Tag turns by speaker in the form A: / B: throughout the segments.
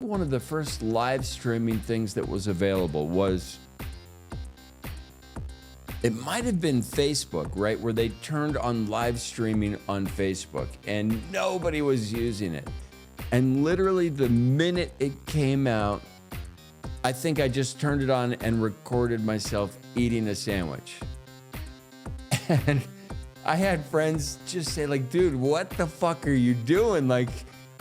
A: one of the first live streaming things that was available was, it might have been Facebook, right? Where they turned on live streaming on Facebook and nobody was using it. And literally the minute it came out, I think I just turned it on and recorded myself eating a sandwich. And I had friends just say like, dude, what the fuck are you doing? Like,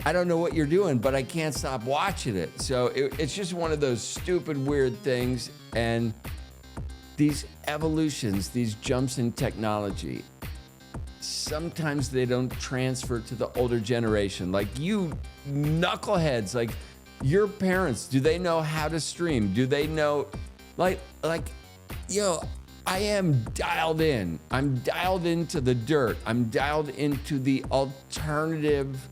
A: I don't know what you're doing, but I can't stop watching it. So it's just one of those stupid, weird things. And these evolutions, these jumps in technology, sometimes they don't transfer to the older generation. Like you knuckleheads, like your parents, do they know how to stream? Do they know, like, yo, I am dialed in. I'm dialed into the dirt. I'm dialed into the alternative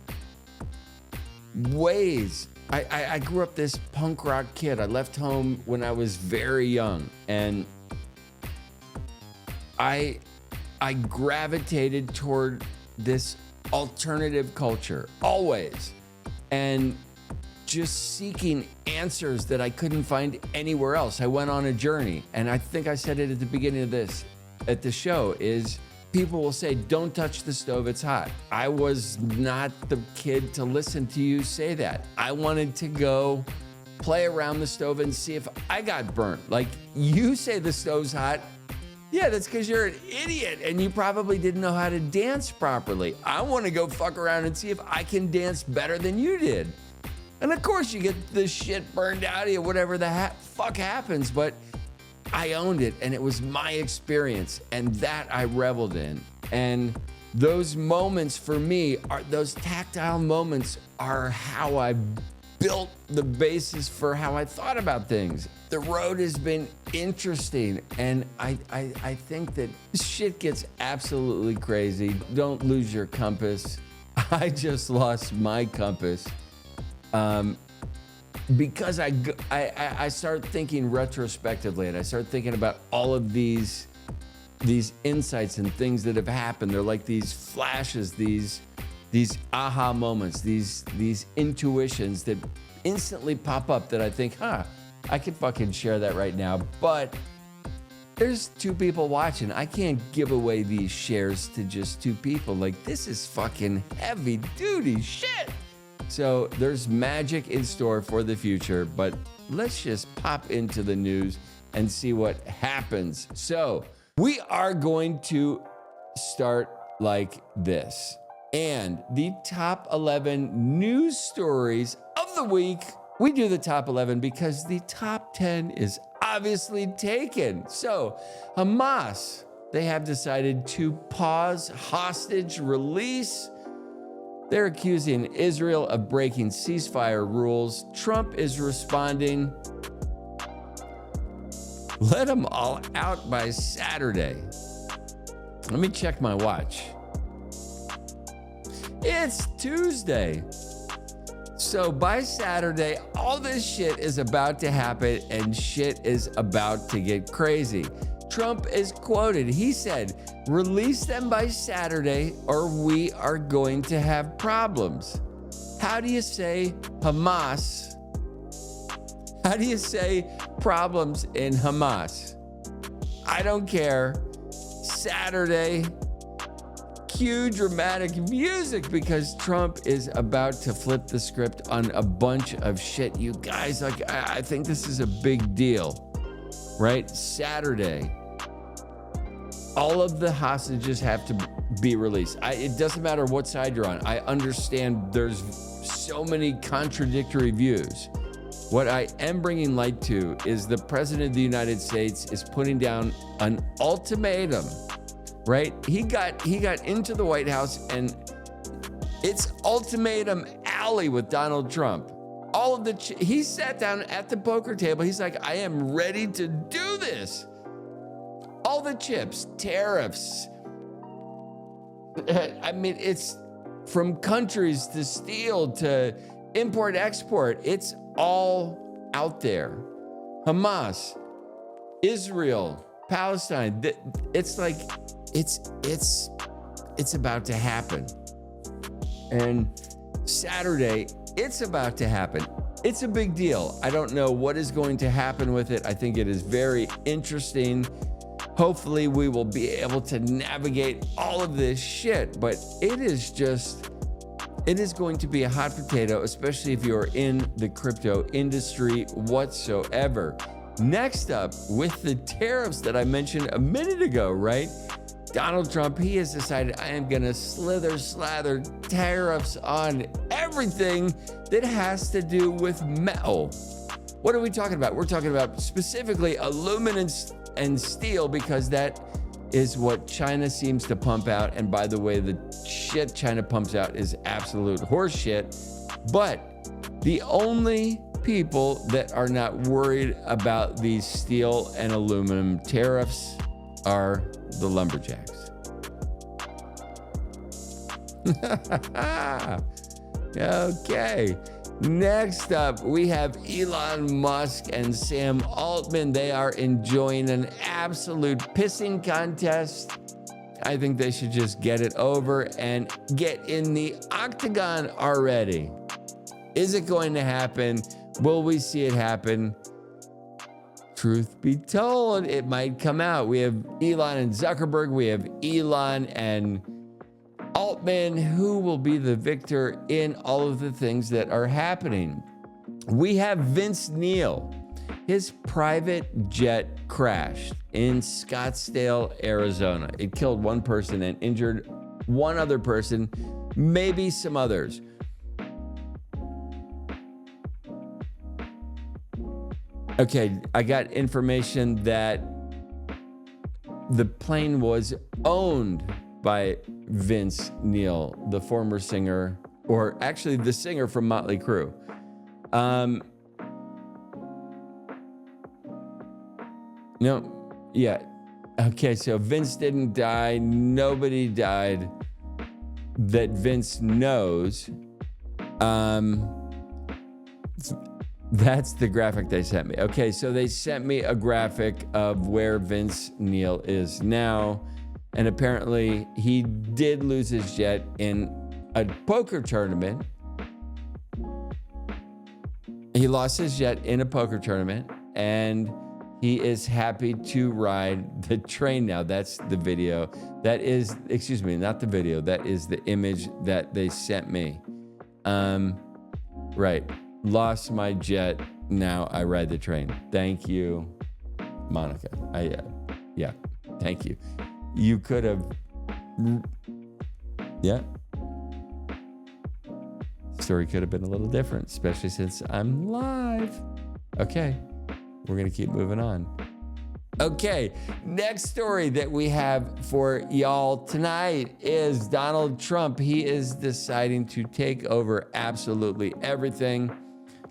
A: ways. I grew up this punk rock kid. I left home when I was very young, and I gravitated toward this alternative culture always, and just seeking answers that I couldn't find anywhere else. I went on a journey, and I think I said it at the beginning of the show, is people will say, don't touch the stove, it's hot. I was not the kid to listen to you say that. I wanted to go play around the stove and see if I got burnt. Like, you say the stove's hot. Yeah, that's because you're an idiot and you probably didn't know how to dance properly. I want to go fuck around and see if I can dance better than you did. And of course you get the shit burned out of you, whatever the fuck happens, but I owned it and it was my experience, and that I reveled in. And those moments for me those tactile moments are how I built the basis for how I thought about things. The road has been interesting, and I think that shit gets absolutely crazy. Don't lose your compass. I just lost my compass because I start thinking retrospectively, and I start thinking about all of these insights and things that have happened. They're like these flashes, these aha moments, these intuitions that instantly pop up that I think, I could fucking share that right now. But there's 2 people watching. I can't give away these shares to just 2 people. Like, this is fucking heavy duty shit. So there's magic in store for the future, but let's just pop into the news and see what happens. So we are going to start like this. And the top 11 news stories of the week. We do the top 11 because the top 10 is obviously taken. So Hamas, they have decided to pause hostage release. They're accusing Israel of breaking ceasefire rules. Trump is responding, let them all out by Saturday. Let me check my watch. It's Tuesday. So by Saturday, all this shit is about to happen and shit is about to get crazy. Trump is quoted. He said, release them by Saturday or we are going to have problems. How do you say Hamas? How do you say problems in Hamas? I don't care. Saturday. Cue dramatic music because Trump is about to flip the script on a bunch of shit. You guys, like, I think this is a big deal, right? Saturday, all of the hostages have to be released. It doesn't matter what side you're on. I understand there's so many contradictory views. What I am bringing light to is the President of the United States is putting down an ultimatum. Right? He got into the White House and it's ultimatum alley with Donald Trump. All of he sat down at the poker table. He's like, I am ready to do this. All the chips, tariffs. I mean, it's from countries to steel to import, export. It's all out there. Hamas, Israel, Palestine. It's like, it's about to happen. And Saturday, it's about to happen. it's a big deal. I don't know what is going to happen with it. I think it is very interesting. Hopefully we will be able to navigate all of this shit, but it is going to be a hot potato, especially if you're in the crypto industry whatsoever. Next up, with the tariffs that I mentioned a minute ago, right? Donald Trump, he has decided, I am gonna slather tariffs on everything that has to do with metal. What are we talking about? We're talking about specifically aluminum and steel, because that is what China seems to pump out. And by the way, the shit China pumps out is absolute horse shit. But the only people that are not worried about these steel and aluminum tariffs are the lumberjacks. Okay. Next up, we have Elon Musk and Sam Altman. They are enjoying an absolute pissing contest. I think they should just get it over and get in the octagon already. Is it going to happen? Will we see it happen? Truth be told, it might come out. We have Elon and Zuckerberg. We have Elon and Altman. Who will be the victor in all of the things that are happening? We have Vince Neil. His private jet crashed in Scottsdale, Arizona. It killed one person and injured one other person, maybe some others. Okay, I got information that the plane was owned by Vince Neil, the former singer, or actually the singer from Motley Crue. Okay, so Vince didn't die. Nobody died that Vince knows. That's the graphic they sent me. Okay, so they sent me a graphic of where Vince Neil is now. And apparently he did lose his jet in a poker tournament. He lost his jet in a poker tournament, and he is happy to ride the train now. That's the video. That is, excuse me, not the video. That is the image that they sent me. Right. Lost my jet. Now I ride the train. Thank you, Monica. Yeah. Thank you. You could have, yeah. Story could have been a little different, especially since I'm live. Okay, we're gonna keep moving on. Okay, next story that we have for y'all tonight is Donald Trump. He is deciding to take over absolutely everything.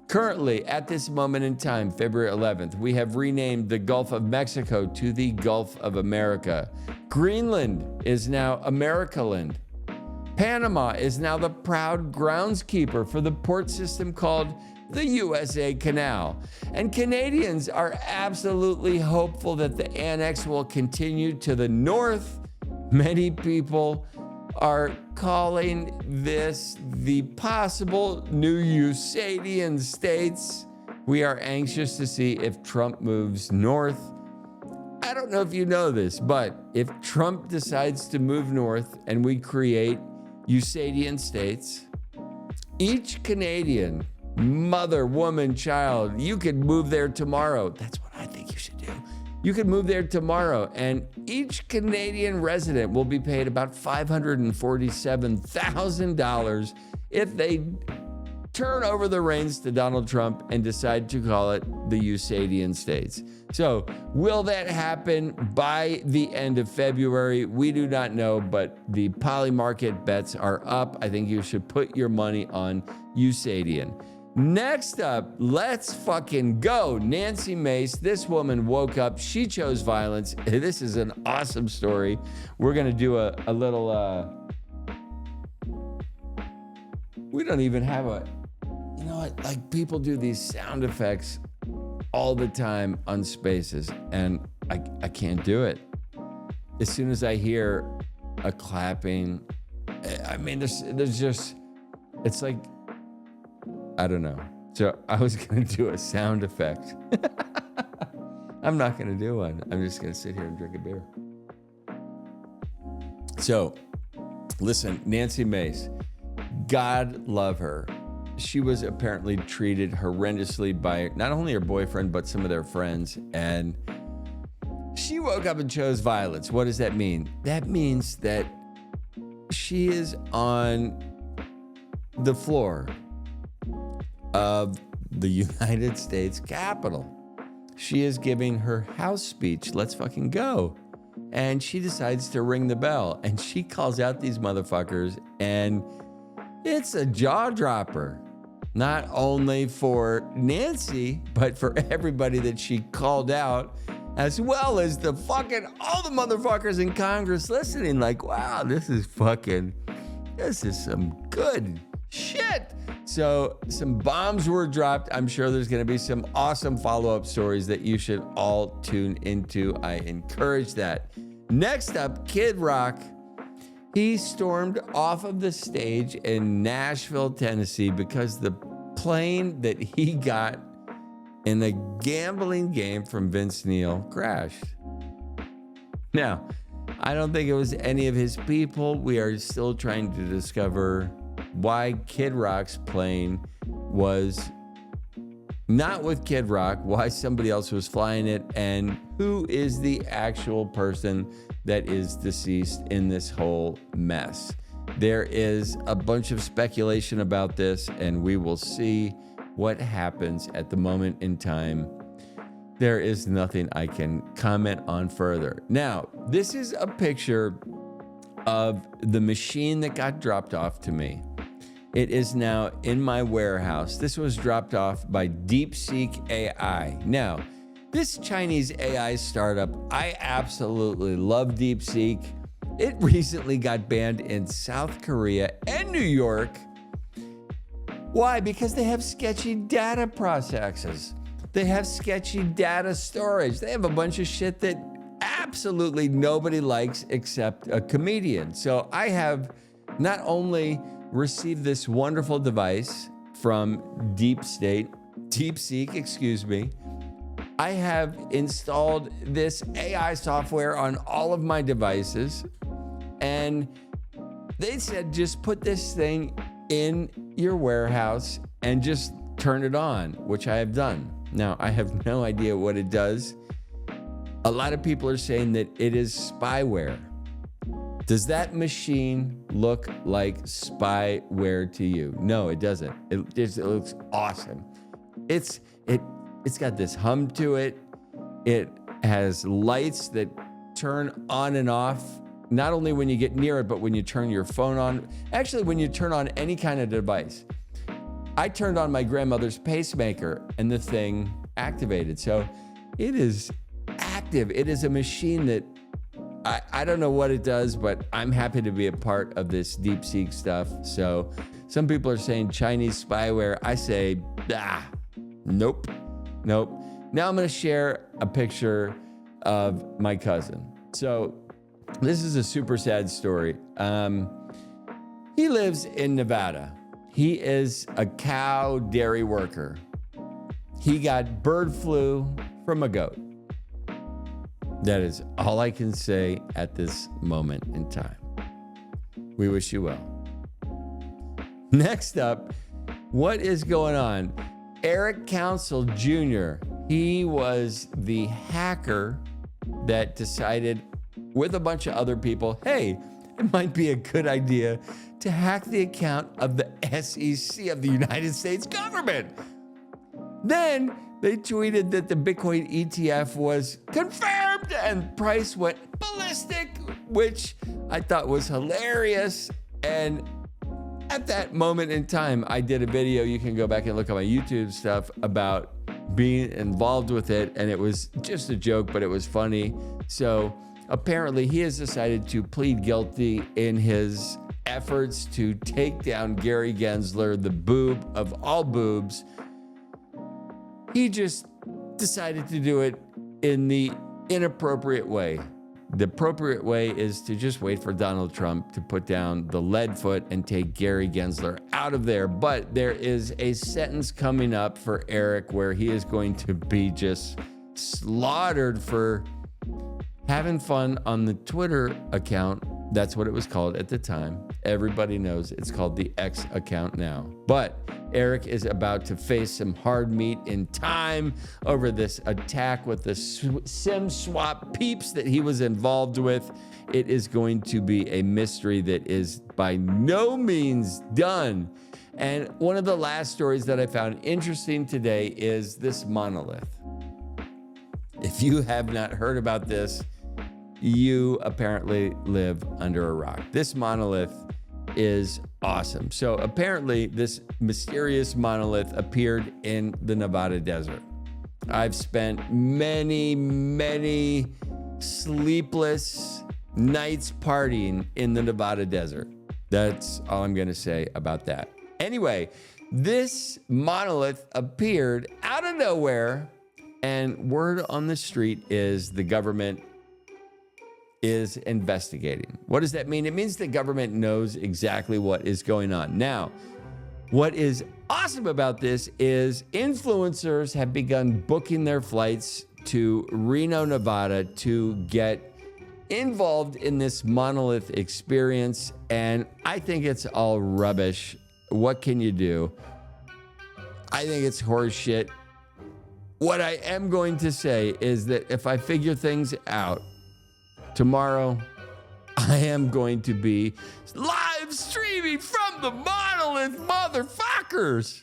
A: Currently, at this moment in time, February 11th, we have renamed the Gulf of Mexico to the Gulf of America. Greenland is now Americaland. Panama is now the proud groundskeeper for the port system called the USA Canal. And Canadians are absolutely hopeful that the annex will continue to the north. Many people are calling this the possible new Usadian states. We are anxious to see if Trump moves north. I don't know if you know this, but if Trump decides to move north and we create Usadian states, each Canadian, mother, woman, child, you could move there tomorrow. That's what I think you should do. You could move there tomorrow, and each Canadian resident will be paid about $547,000 if they turn over the reins to Donald Trump and decide to call it the Usadian states. So will that happen by the end of February? We do not know, but the poly market bets are up. I think you should put your money on Usadian. Next up, let's fucking go. Nancy Mace, this woman woke up. She chose violence. This is an awesome story. We're going to do a little, we don't even have a, you know what, like people do these sound effects all the time on Spaces, and I can't do it. As soon as I hear a clapping, I mean, there's just, it's like, I don't know. So I was going to do a sound effect. I'm not going to do one. I'm just going to sit here and drink a beer. So, listen, Nancy Mace, God love her. She was apparently treated horrendously by not only her boyfriend, but some of their friends. And she woke up and chose violence. What does that mean? That means that she is on the floor of the United States Capitol. She is giving her House speech. Let's fucking go. And she decides to ring the bell. And she calls out these motherfuckers. And it's a jaw dropper. Not only for Nancy, but for everybody that she called out, as well as all the motherfuckers in Congress listening. Like, wow, this is some good shit. So some bombs were dropped. I'm sure there's going to be some awesome follow-up stories that you should all tune into. I encourage that. Next up, Kid Rock. He stormed off of the stage in Nashville, Tennessee, because the plane that he got in a gambling game from Vince Neil crashed. Now, I don't think it was any of his people. We are still trying to discover why Kid Rock's plane was not with Kid Rock, why somebody else was flying it, and who is the actual person that is deceased in this whole mess. There is a bunch of speculation about this, and we will see what happens at the moment in time. There is nothing I can comment on further. Now, this is a picture of the machine that got dropped off to me. It is now in my warehouse. This was dropped off by DeepSeek AI. Now, this Chinese AI startup, I absolutely love DeepSeek. It recently got banned in South Korea and New York. Why? Because they have sketchy data processes. They have sketchy data storage. They have a bunch of shit that absolutely nobody likes except a comedian. So I have not only received this wonderful device from DeepSeek, I have installed this AI software on all of my devices, and they said just put this thing in your warehouse and just turn it on, which I have done. Now, I have no idea what it does. A lot of people are saying that it is spyware. Does that machine look like spyware to you? No, it doesn't. It looks awesome. It's got this hum to it. It has lights that turn on and off, not only when you get near it, but when you turn your phone on. Actually, when you turn on any kind of device. I turned on my grandmother's pacemaker and the thing activated. So it is active. It is a machine that I don't know what it does, but I'm happy to be a part of this DeepSeek stuff. So some people are saying Chinese spyware. I say, nope. Now I'm going to share a picture of my cousin. So this is a super sad story. He lives in Nevada. He is a cow dairy worker. He got bird flu from a goat. That is all I can say at this moment in time. We wish you well. Next up, what is going on? Eric Council Jr., he was the hacker that decided with a bunch of other people, hey, it might be a good idea to hack the account of the SEC of the United States government. Then they tweeted that the Bitcoin ETF was confirmed and price went ballistic, which I thought was hilarious. And at that moment in time, I did a video. You can go back and look at my YouTube stuff about being involved with it. And it was just a joke, but it was funny. So apparently he has decided to plead guilty in his efforts to take down Gary Gensler, the boob of all boobs. He just decided to do it in the inappropriate way. The appropriate way is to just wait for Donald Trump to put down the lead foot and take Gary Gensler out of there. But there is a sentence coming up for Eric where he is going to be just slaughtered for having fun on the Twitter account. That's what it was called at the time. Everybody knows it's called the X account now. But Eric is about to face some hard meat in time over this attack with the SIM swap peeps that he was involved with. It is going to be a mystery that is by no means done. And one of the last stories that I found interesting today is this monolith. If you have not heard about this, you apparently live under a rock. This monolith is awesome. So apparently this mysterious monolith appeared in the Nevada desert. I've spent many sleepless nights partying in the Nevada desert. That's all I'm going to say about that. Anyway, this monolith appeared out of nowhere, and word on the street is the government is investigating. What does that mean? It means the government knows exactly what is going on. Now, what is awesome about this is influencers have begun booking their flights to Reno, Nevada to get involved in this monolith experience, and I think it's all rubbish. What can you do? I think it's horse shit. What I am going to say is that if I figure things out, tomorrow, I am going to be live streaming from the monolith, motherfuckers.